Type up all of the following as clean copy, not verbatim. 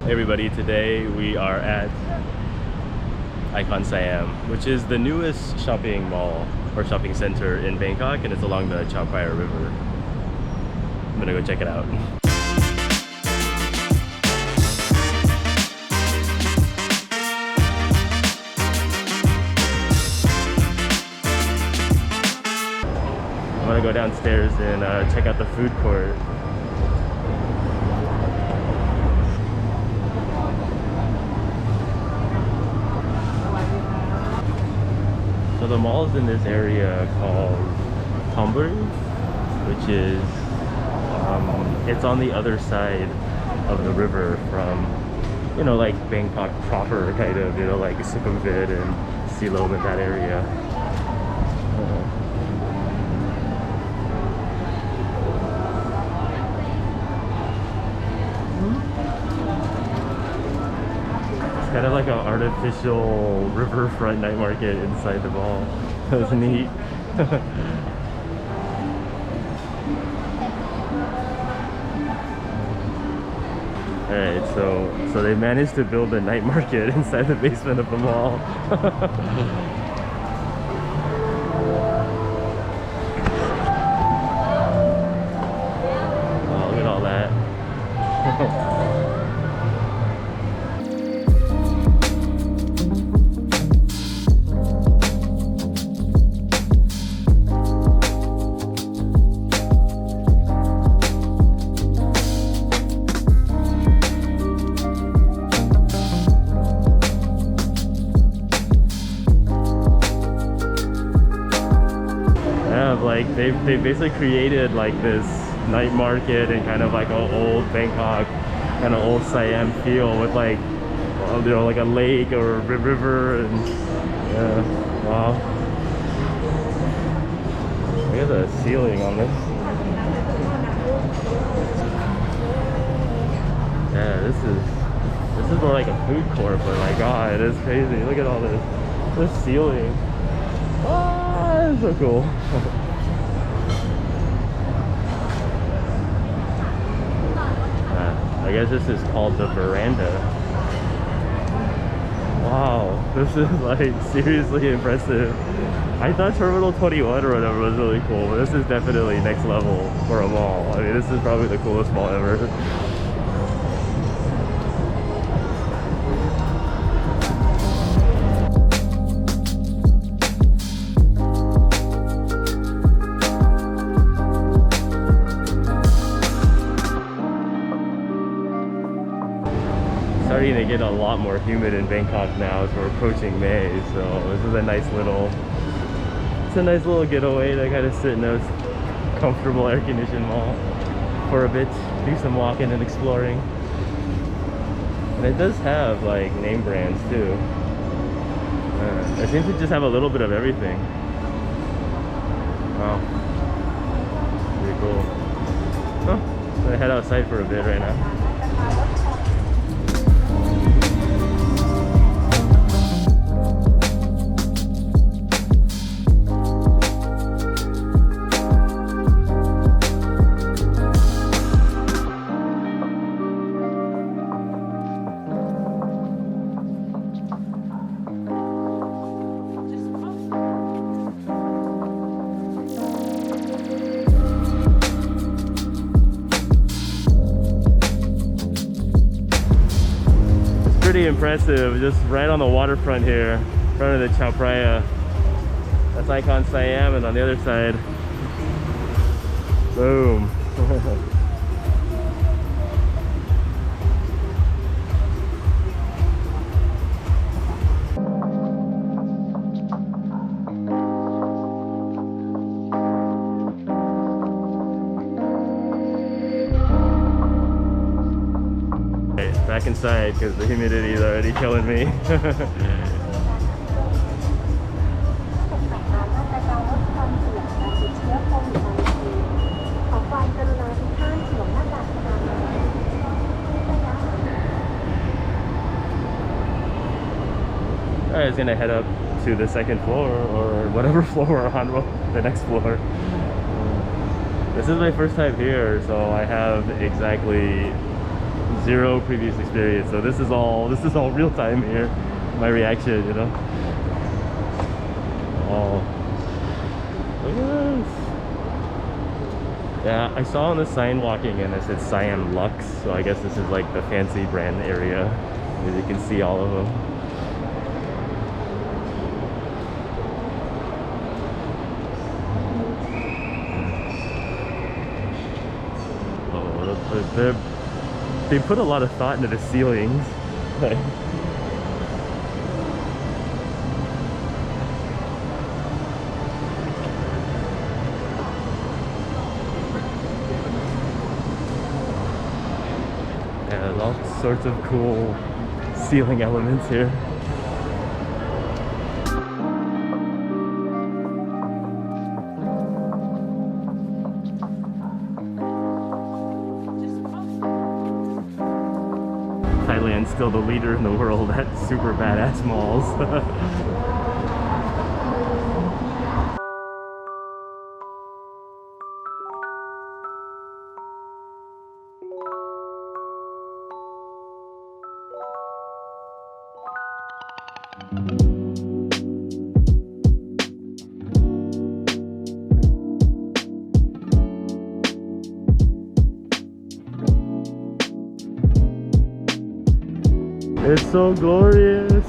Hey everybody, today we are at Icon Siam, which is the newest shopping mall or shopping center in Bangkok, and it's along the Chao Phraya River. I'm gonna go check it out. I'm gonna go downstairs and check out the food court. So the mall's in this area called Thonburi, which is it's on the other side of the river from, you know, like Bangkok proper, kind of, you know, like Sukhumvit and Siam in that area. It's kind of like an artificial riverfront night market inside the mall. That was neat. Alright, so they managed to build a night market inside the basement of the mall. Oh, look at all that. Like they basically created like this night market and kind of like an old Bangkok, kind of old Siam feel with like, you know, like a lake or a river, and yeah, wow. Look at the ceiling on this. Yeah, this is more like a food court, but my god, it's crazy. Look at all this ceiling. Ah, it's so cool. I guess this is called the veranda. Wow, this is like seriously impressive. I thought Terminal 21 or whatever was really cool, but this is definitely next level for a mall. I mean, this is probably the coolest mall ever. Starting to get a lot more humid in Bangkok now as we're approaching May, so this is a nice little getaway to kind of sit in a comfortable air-conditioned mall for a bit, do some walking and exploring. And it does have like name brands too. It seems to just have a little bit of everything. Wow, pretty cool. Huh. I'm gonna head outside for a bit right now. Pretty impressive, just right on the waterfront here, in front of the Chao Phraya. That's Icon Siam, and on the other side, boom. Back inside because the humidity is already killing me. I was gonna head up to the second floor or whatever floor we're on, the next floor. This is my first time here, so I have exactly Zero previous experience, so this is all real time here. My reaction, you know. Oh, look at this. Yeah, I saw on the sign walking in, it said Siam Lux, so I guess this is like the fancy brand area. As you can see all of them. Oh, they put a lot of thought into the ceilings. Yeah, there's all sorts of cool ceiling elements here. Thailand's still the leader in the world at super badass malls. It's so glorious.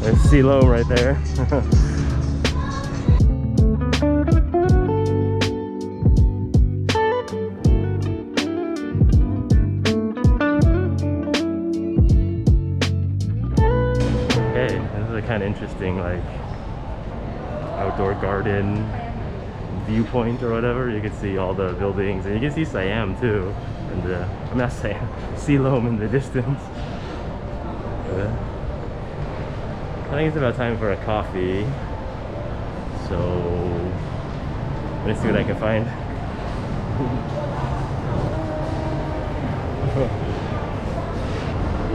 There's Siloam right there. Okay, this is a kind of interesting, like, outdoor garden viewpoint or whatever. You can see all the buildings, and you can see Siam too. And I'm not Siam, Siloam in the distance. I think it's about time for a coffee, so let's see what I can find.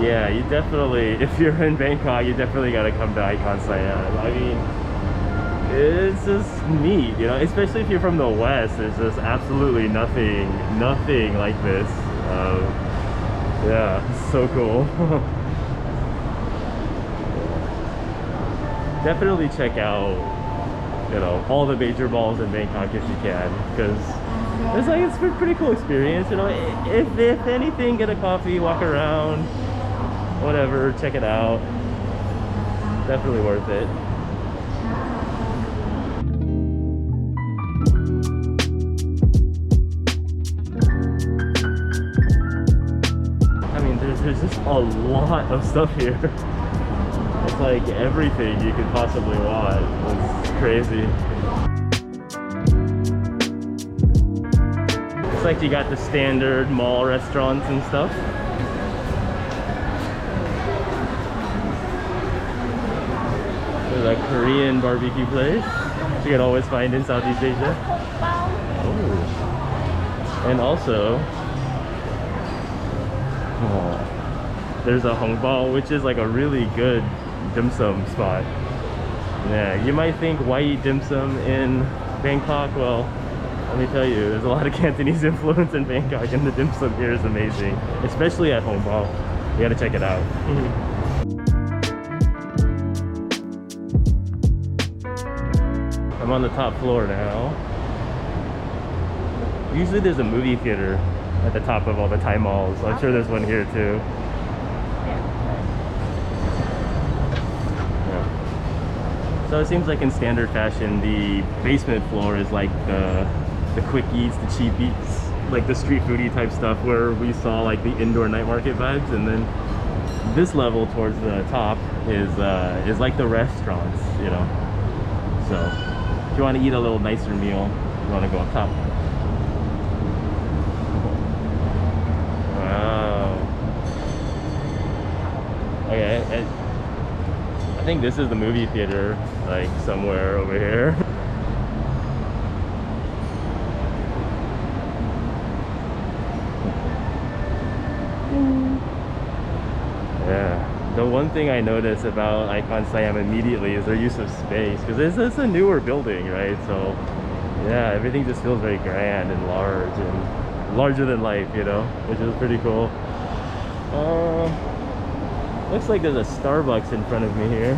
Yeah, you definitely, if you're in Bangkok, you definitely gotta come to ICONSIAM. I mean, it's just neat, you know, especially if you're from the West. There's just absolutely nothing like this. Yeah, it's so cool. Definitely check out, you know, all the major malls in Bangkok if you can, because it's a pretty cool experience, you know. If anything, get a coffee, walk around, whatever, check it out. Definitely worth it. I mean, there's just a lot of stuff here. It's like everything you could possibly want. It's crazy. It's like you got the standard mall restaurants and stuff. There's a Korean barbecue place you can always find in Southeast Asia. Oh. And also, there's a hongbao, which is like a really good dim sum spot. Yeah, you might think, why eat dim sum in Bangkok? Well, let me tell you, there's a lot of Cantonese influence in Bangkok, and the dim sum here is amazing, especially at hongbao. You gotta check it out. I'm on the top floor now. Usually there's a movie theater at the top of all the Thai malls. I'm sure there's one here too. So it seems like in standard fashion, the basement floor is like the quick eats, the cheap eats, like the street foodie type stuff where we saw like the indoor night market vibes, and then this level towards the top is like the restaurants, you know. So if you want to eat a little nicer meal, you want to go up top. Wow. I think this is the movie theater, like somewhere over here. Yeah, the one thing I noticed about Icon Siam immediately is their use of space, because it's a newer building, right? So yeah, everything just feels very grand and large and larger than life, you know, which is pretty cool. Looks like there's a Starbucks in front of me here.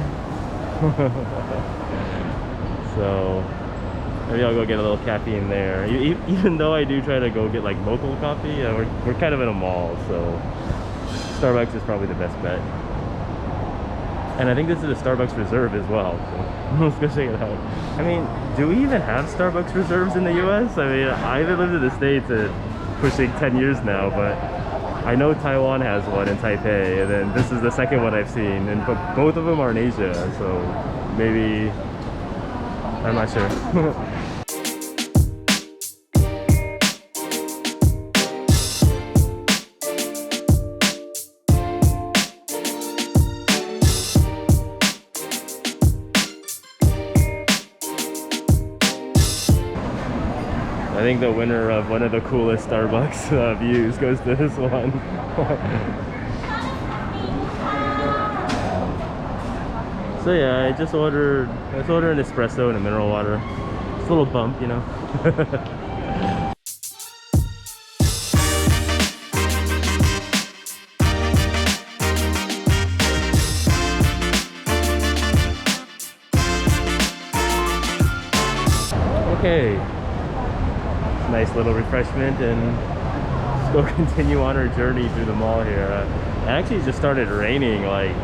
So maybe I'll go get a little caffeine there. Even though I do try to go get like local coffee, we're kind of in a mall, so Starbucks is probably the best bet. And I think this is a Starbucks Reserve as well, so let's go check it out. I mean, do we even have Starbucks Reserves in the US? I mean, I haven't lived in the States pushing 10 years now, but I know Taiwan has one in Taipei, and then this is the second one I've seen, and both of them are in Asia, so maybe, I'm not sure. I think the winner of one of the coolest Starbucks views goes to this one. So yeah, let's order an espresso and a mineral water. Just a little bump, you know. Okay. Nice little refreshment, and let's go continue on our journey through the mall here. It actually just started raining like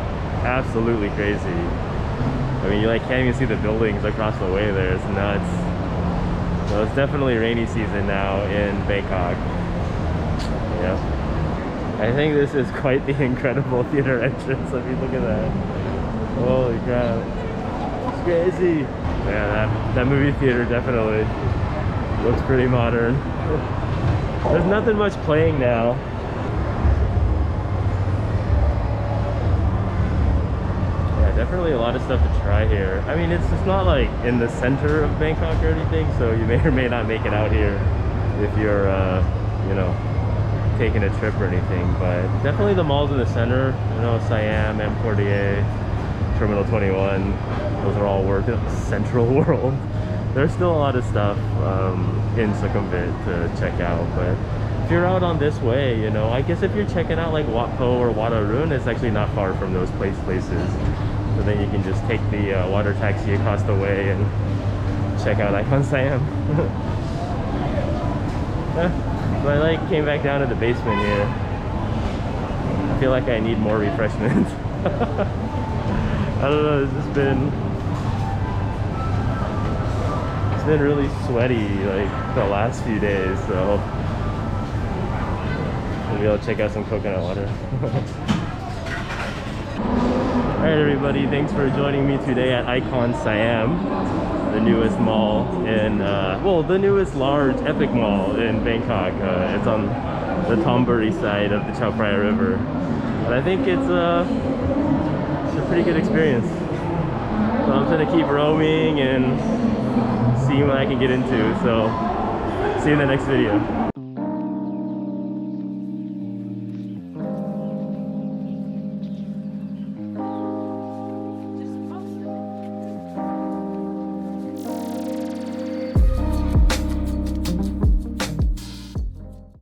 absolutely crazy. I mean, you like can't even see the buildings across the way there. It's nuts. So it's definitely rainy season now in Bangkok. Yeah, I think this is quite the incredible theater entrance. I mean, look at that. Holy crap, it's crazy. Yeah, that movie theater definitely looks pretty modern. There's nothing much playing now. Yeah, definitely a lot of stuff to try here. I mean, it's just not like in the center of Bangkok or anything, so you may or may not make it out here if you're, you know, taking a trip or anything. But definitely the malls in the center, you know, Siam, M. Portier, Terminal 21, those are all work Central World. There's still a lot of stuff in Sukhumvit to check out, but if you're out on this way, you know, I guess if you're checking out like Wat Po or Waterfront, it's actually not far from those places. So then you can just take the water taxi across the way and check out Icon Siam. But I like came back down to the basement here. I feel like I need more refreshments. I don't know, it's just been really sweaty like the last few days, so maybe I'll check out some coconut water. Alright everybody, thanks for joining me today at Icon Siam, the newest mall in, well, the newest large epic mall in Bangkok. It's on the Thonburi side of the Chao Phraya River. And I think it's a pretty good experience. So I'm gonna keep roaming and see what I can get into. So see you in the next video.